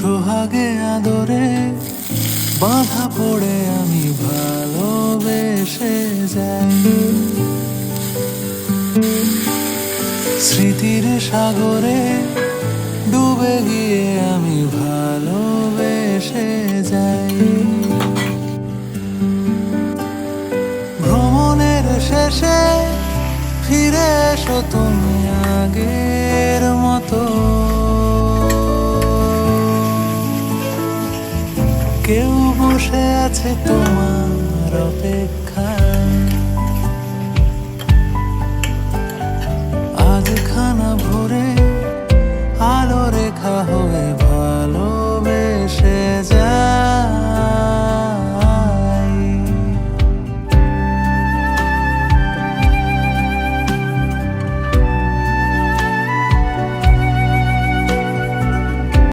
সোহাগে আদরে বাঁধা পড়ে আমি ভালোবেসে যাই। স্মৃতির সাগরে ডুবে গিয়ে আমি ভালোবেসে যাই। ভ্রমণের শেষে ফিরে এসো তুমি আগের মতো। কেউ বসে আছে তোমার অপেক্ষায়, আজ খানা ভরে আলো রেখা হয়ে ভালো